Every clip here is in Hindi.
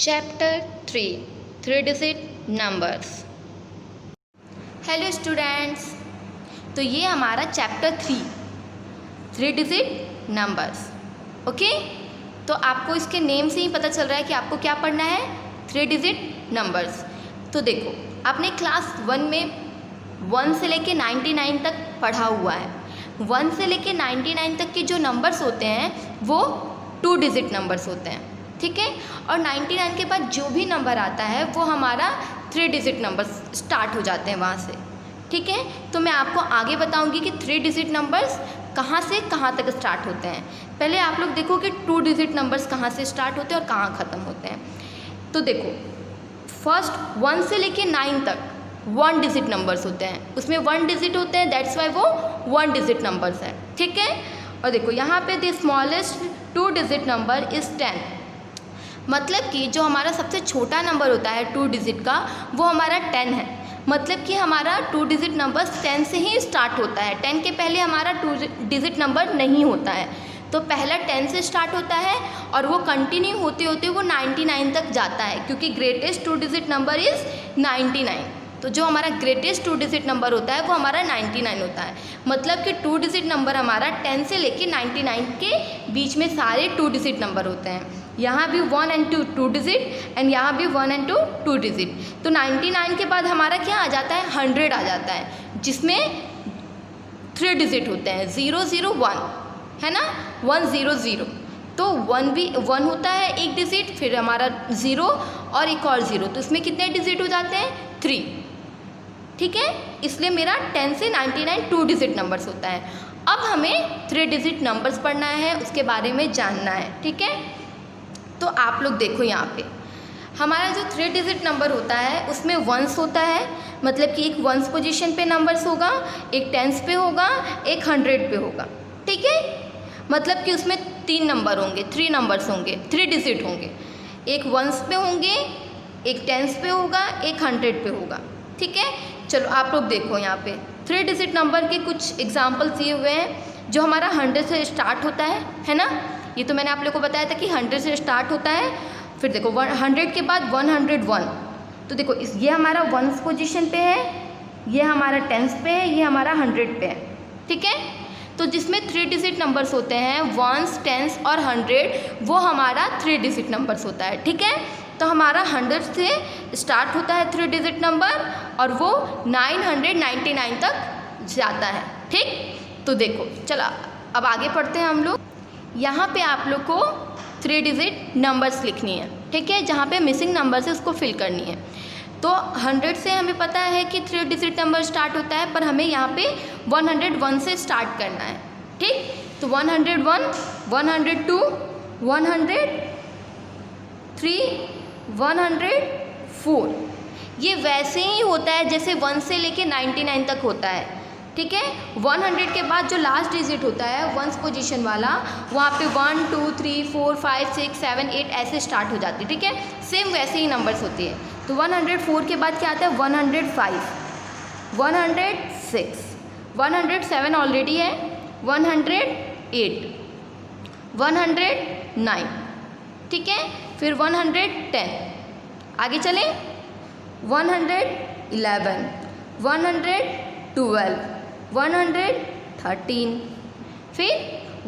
Chapter 3 three digit numbers. Hello students, तो ये हमारा chapter 3 three digit numbers. Okay, तो आपको इसके नेम से ही पता चल रहा है कि आपको क्या पढ़ना है, थ्री डिजिट नंबर्स। तो देखो, आपने क्लास 1 में 1 से लेके 99 तक पढ़ा हुआ है। 1 से लेके 99 तक के जो नंबर्स होते हैं वो 2 डिजिट नंबर्स होते हैं, ठीक है। और 99 के बाद जो भी नंबर आता है वो हमारा 3 डिजिट नंबर स्टार्ट हो जाते हैं वहाँ से, ठीक है। तो मैं आपको आगे बताऊंगी कि 3 डिजिट नंबर्स कहाँ से कहाँ तक स्टार्ट होते हैं। पहले आप लोग देखो कि 2 डिजिट नंबर्स कहाँ से स्टार्ट होते हैं और कहाँ ख़त्म होते हैं। तो देखो, फर्स्ट 1 से लेके 9 तक 1 डिजिट नंबर्स होते हैं, उसमें 1 डिजिट होते हैं, दैट्स वाई वो 1 डिजिट नंबर्स हैं, ठीक है। और देखो यहाँ पे the smallest 2 digit number is 10, मतलब कि जो हमारा सबसे छोटा नंबर होता है 2 डिजिट का वो हमारा 10 है। मतलब कि हमारा 2 डिजिट नंबर 10 से ही स्टार्ट होता है, 10 के पहले हमारा 2 डिजिट नंबर नहीं होता है। तो पहला 10 से स्टार्ट होता है और वो कंटिन्यू होते होते वो 99 तक जाता है, क्योंकि ग्रेटेस्ट 2 डिजिट नंबर इज़ 99। तो जो हमारा ग्रेटेस्ट 2 डिजिट नंबर होता है वो हमारा 99 होता है। मतलब कि 2 डिजिट नंबर हमारा 10 से लेके 99 के बीच में सारे 2 डिजिट नंबर होते हैं। यहाँ भी 1 and 2 डिजिट एंड यहाँ भी 1 and 2 डिजिट। तो 99 के बाद हमारा क्या आ जाता है, 100 आ जाता है, जिसमें 3 डिजिट होते हैं, 001 है ना, 100। तो 1 होता है एक डिजिट, फिर हमारा 0 और एक और 0, तो इसमें कितने डिजिट हो जाते हैं, 3, ठीक है। इसलिए मेरा 10 से 99 2 डिजिट नंबर्स होता है। अब हमें 3 डिजिट नंबर्स पढ़ना है, उसके बारे में जानना है, ठीक है। तो आप लोग देखो, यहाँ पे हमारा जो 3 डिजिट नंबर होता है उसमें 1s होता है, मतलब कि एक 1s पोजीशन पे नंबर्स होगा, एक 10s पे होगा, एक 100 पे होगा, ठीक है। मतलब कि उसमें 3 नंबर होंगे, 3 नंबर्स होंगे, 3 डिजिट होंगे, एक 1s पे होंगे, एक 10s पे होगा, एक 100 पे होगा, ठीक है। चलो आप लोग देखो, यहाँ पे 3 डिजिट नंबर के कुछ एग्जाम्पल्स दिए हुए हैं। जो हमारा 100 से स्टार्ट होता है ना, ये तो मैंने आप लोग को बताया था कि 100 से स्टार्ट होता है। फिर देखो 100 के बाद 101, तो देखो ये हमारा 1s पोजीशन पे है, ये हमारा 10s पे है, ये हमारा 100 पे है, ठीक है। तो जिसमें 3 डिजिट नंबर्स होते हैं 1s, 10s और 100, वो हमारा 3 डिजिट नंबर्स होता है, ठीक है। तो हमारा 100 से स्टार्ट होता है 3 डिजिट नंबर और वो 999 तक जाता है, ठीक। तो देखो चलो अब आगे पढ़ते हैं हम लोग। यहाँ पे आप लोग को 3 डिजिट नंबर्स लिखनी है, ठीक है। जहाँ पे मिसिंग नंबर्स है उसको फिल करनी है। तो 100 से हमें पता है कि 3 डिजिट नंबर स्टार्ट होता है, पर हमें यहाँ पे 101 से स्टार्ट करना है, ठीक। तो 101, 102, 103, 104, ये वैसे ही होता है जैसे 1 से लेके 99 तक होता है, ठीक है। 100 के बाद जो लास्ट डिजिट होता है 1s पोजीशन वाला, वहाँ पे 1 2 3 4 5 6 7 8 ऐसे स्टार्ट हो जाती है, ठीक है। सेम वैसे ही नंबर्स होती है। तो 104 के बाद क्या आता है, 105, 106, 107 ऑलरेडी है, 108, 109, ठीक है। फिर 110, आगे चलें, 111, 112, 113, फिर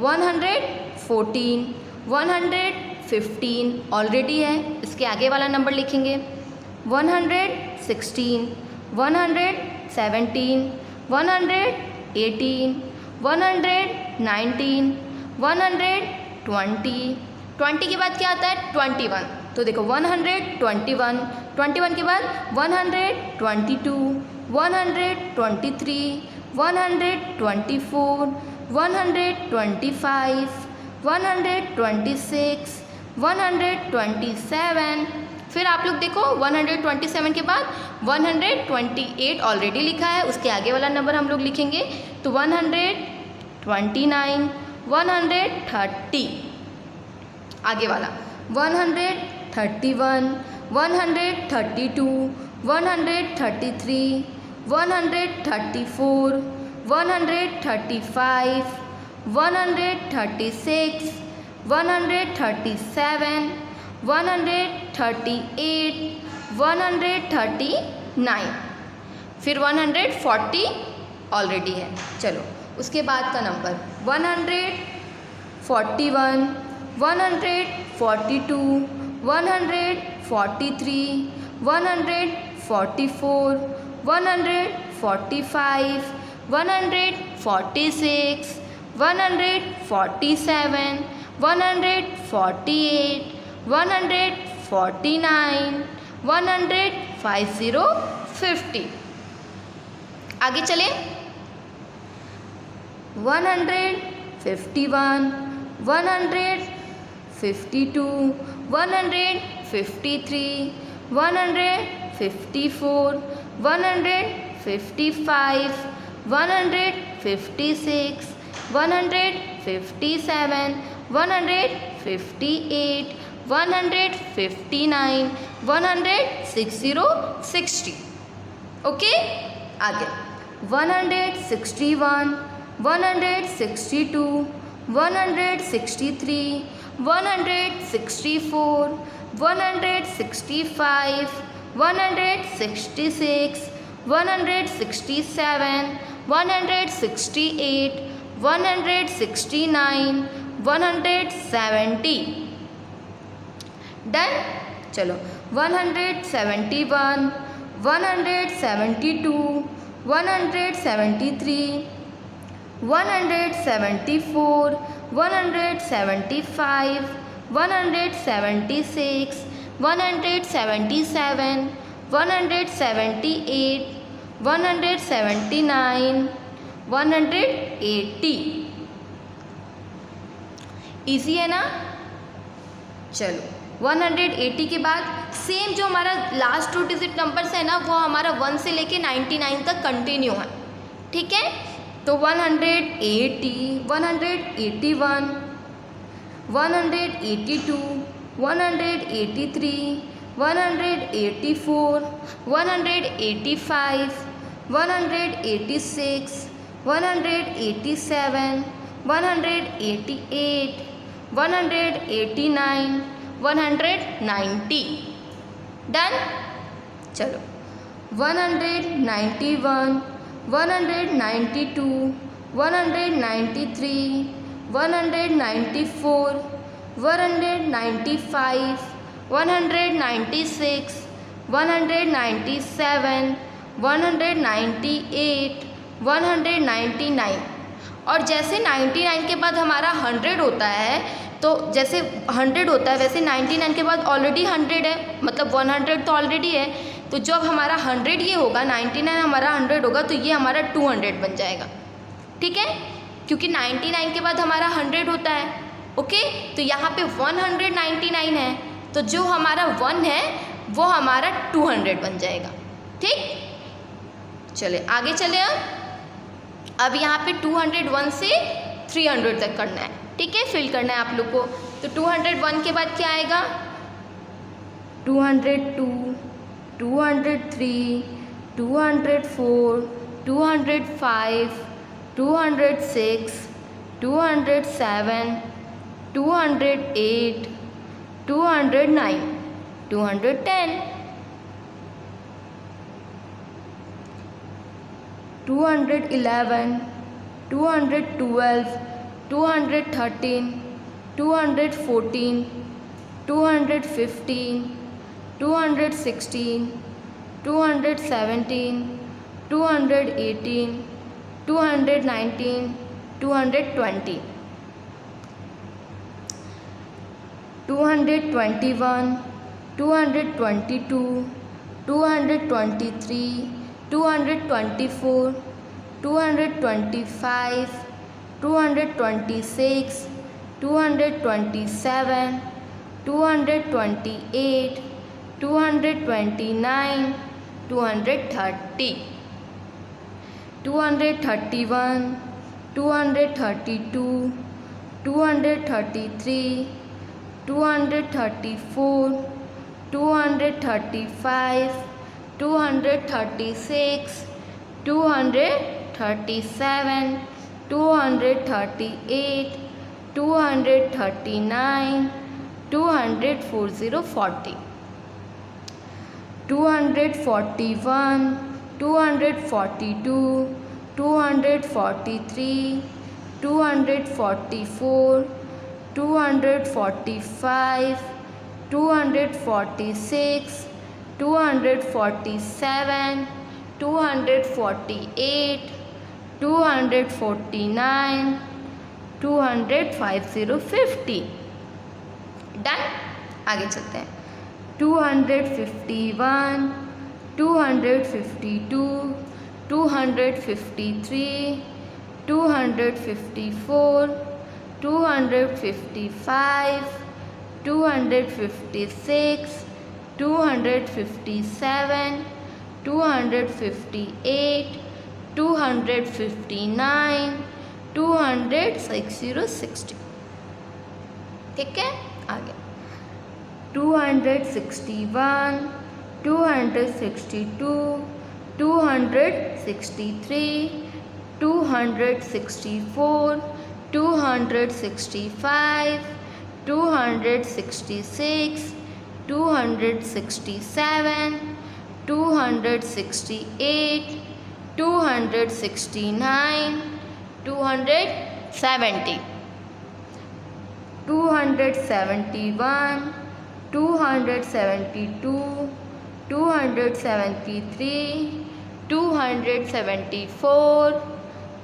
114, 115 ऑलरेडी है, इसके आगे वाला नंबर लिखेंगे, 116, 117, 118, 119, 120, 20 के बाद क्या आता है, 21। तो देखो 121, 21 के बाद 122, 123, 124, 125, 126, 127। फिर आप लोग देखो 127 के बाद 128 ऑलरेडी लिखा है, उसके आगे वाला नंबर हम लोग लिखेंगे। तो 129, 130, आगे वाला 131, 132, 133, 134, 135, 136, 137 138, 139, फिर 140 ऑलरेडी है। चलो उसके बाद का नंबर 141, 142, 143, 144, 145, 146, 147, 148, 149, 50, आगे चले 151, 152, 153, 154, 155, 156, 157, 158, 159, 60, ओके। आगे 161, 162, 163, 164, 165, 166, 167, 168, 169, 170, डन। चलो 171, 172, 173, 174, 175, 176, 177, 178, 179, 180, ईजी है ना। चलो 180 के बाद सेम जो हमारा लास्ट 2 डिजिट नंबर्स है ना, वो हमारा 1 से लेके 99 तक कंटिन्यू है, ठीक है। तो 180, 181, 182, 183, 184, 185, 186, 187, 188, 189, 190, डन। चलो 191, 192, 193, 194, 195, 196, 197, 198, 199। और जैसे 99 के बाद हमारा 100 होता है, तो जैसे 100 होता है वैसे 99 के बाद ऑलरेडी 100 है, मतलब 100 तो ऑलरेडी है। तो जब हमारा 100 ये होगा, 99 हमारा 100 होगा, तो ये हमारा 200 बन जाएगा, ठीक है, क्योंकि 99 के बाद हमारा 100 होता है, ओके। तो यहाँ पे 199 है, तो जो हमारा 1 है वो हमारा 200 बन जाएगा, ठीक। चले आगे चले। अब यहाँ पे 201 से 300 तक करना है, ठीक है, फिल करना है आप लोग को। तो 201 के बाद क्या आएगा, 202, 203, 204, 205, 206, 207, 208, 209, 210, 211, 212, 213, 214, 215, 216, 217, 218, 219, 220, 221, 222, 223, 224, 225, 226, 227, 228, 229, 230, 231, 232, 233, 234, 235, 236, 237, 238, 239, 200 40 241 242 243 244 245 246 247 248 249 200 50 डन। आगे चलते हैं। 251 252 253 254 255 256 257 258 259 260 ठीक है। आगे 261 262 263 264 265 266 267 268 269 270 271 272 273 274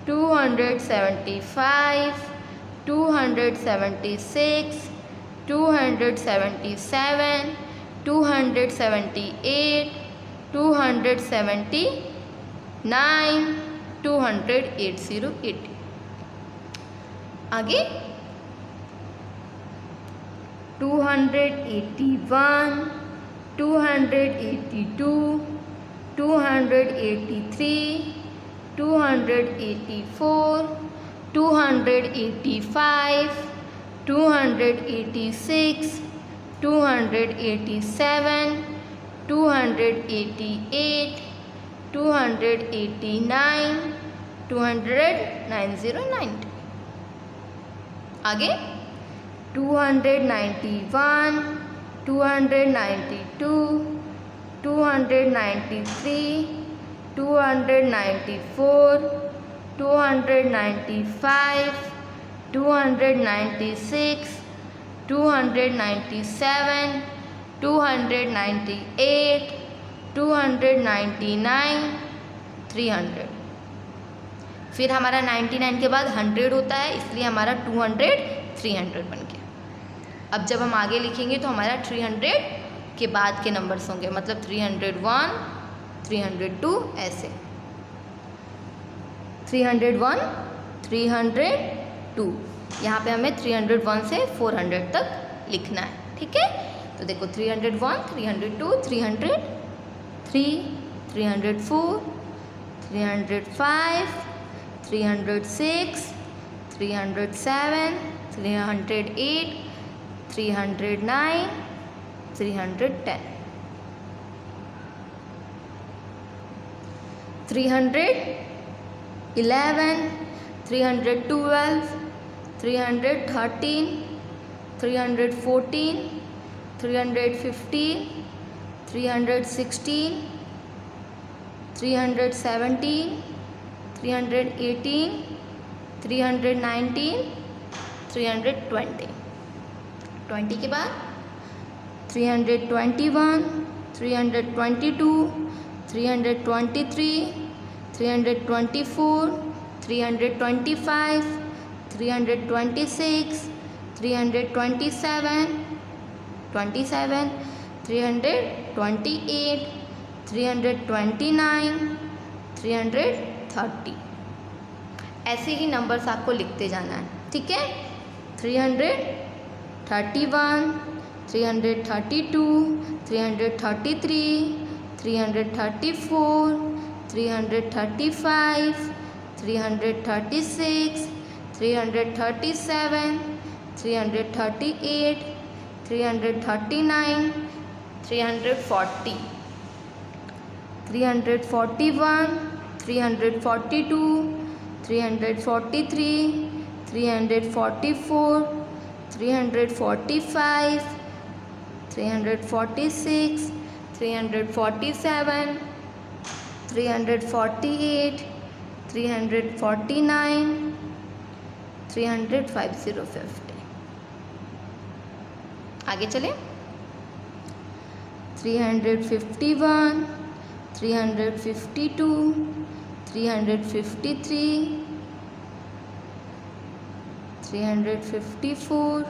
275 276 277 278 279 280 आगे 281 282 283 284 285 286 287 288 289 290 आगे 291 292 293 294 295 296 297 298 299 300 फिर हमारा 99 के बाद 100 होता है, इसलिए हमारा 200 300 बन गया। अब जब हम आगे लिखेंगे तो हमारा 300 के बाद के नंबर्स होंगे, मतलब 301 302 ऐसे 301 302। यहाँ पे हमें 301 से 400 तक लिखना है, ठीक है। तो देखो 301 302 303 304 305 306 307 308 309 310 311 312 313 314 315 316 317 318 319 320 20 के बाद 321 322 323 324 325 326 327 27 328 329 330 ऐसे ही नंबर्स आपको लिखते जाना है, ठीक है। 331 332 333 334 335 336 337 338 339 340 341 342 343 344 345 346, 347, 348, 349, 300, 50. आगे चले 351, 352, 353, 354,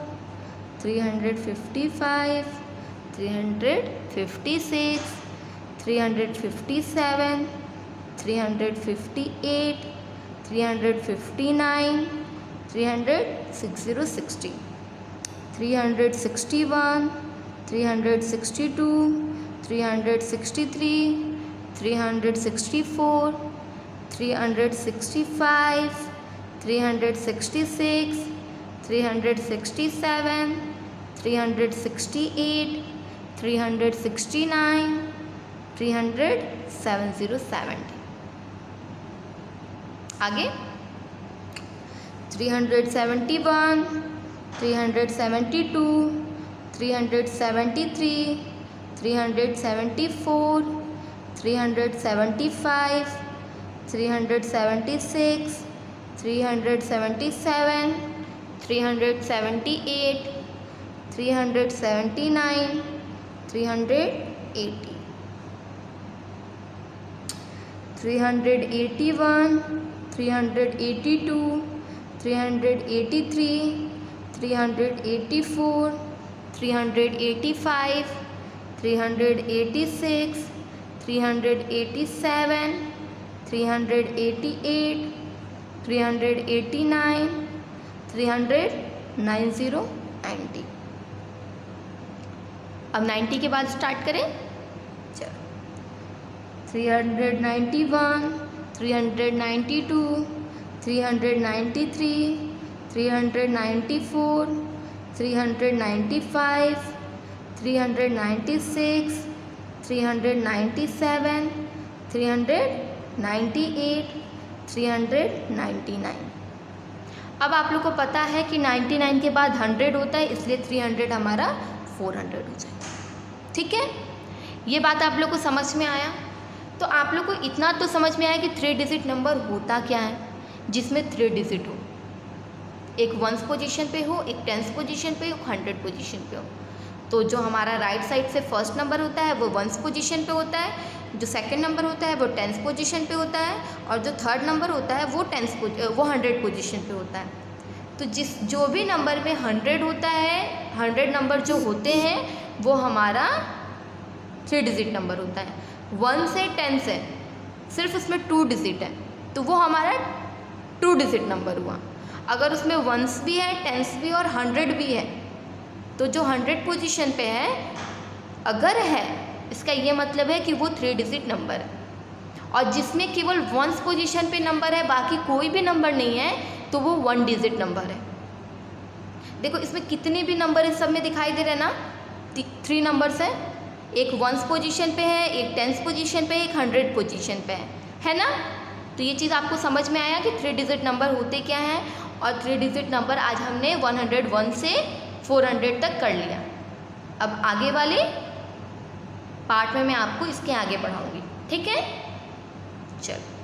355, 356, 357, 358, 359, 360, 361, 362, 363, 364, 365, 366, 367, 368, 369, 300, 70. आगे 371, 372, 373, 374, 375, 376, 377, 378, 379, 380. 381, 382, 383, 384, 385, 386, 387, 388, 389, 300, 90. अब 90 के बाद स्टार्ट करें। चलो 391, 392, 393, 394, 395, 396, 397, 398, 399. अब आप लोग को पता है कि 99 के बाद 100 होता है, इसलिए 300 हमारा 400 हो जाएगा। ठीक है, ये बात आप लोग को समझ में आया। तो आप लोग को इतना तो समझ में आया कि 3 डिजिट नंबर होता क्या है, जिसमें 3 डिजिट हो, एक 1s पोजीशन पे हो, एक 10s पोजीशन पे हो, 100 पोजीशन पे हो। तो जो हमारा राइट साइड से फर्स्ट नंबर होता है वो 1s पोजीशन पे होता है, जो सेकंड नंबर होता है वो 10s पोजीशन पे होता है, और जो थर्ड नंबर होता है वो 100 पोजीशन पे होता है। तो जो भी नंबर में 100 होता है, 100 नंबर जो होते हैं वो हमारा 3 डिजिट नंबर होता है। 1 से 10 से सिर्फ उसमें 2 डिजिट है, तो वो हमारा 2 डिजिट नंबर हुआ। अगर उसमें 1s भी है, 10s भी और 100 भी है, तो जो 100 पोजीशन पे है अगर है, इसका ये मतलब है कि वो 3 डिजिट नंबर है। और जिसमें केवल 1s पोजीशन पे नंबर है, बाकी कोई भी नंबर नहीं है, तो वो 1 डिजिट नंबर है। देखो इसमें कितने भी नंबर इस सब में दिखाई दे रहे हैं ना, 3 नंबर्स हैं, एक 1s पोजीशन पे है, एक 10s पोजीशन पे है, एक 100 पोजीशन पे है ना। तो ये चीज़ आपको समझ में आया कि 3 डिजिट नंबर होते क्या हैं। और 3 डिजिट नंबर आज हमने 101 से 400 तक कर लिया। अब आगे वाले पार्ट में मैं आपको इसके आगे पढ़ाऊँगी। ठीक है, चलो।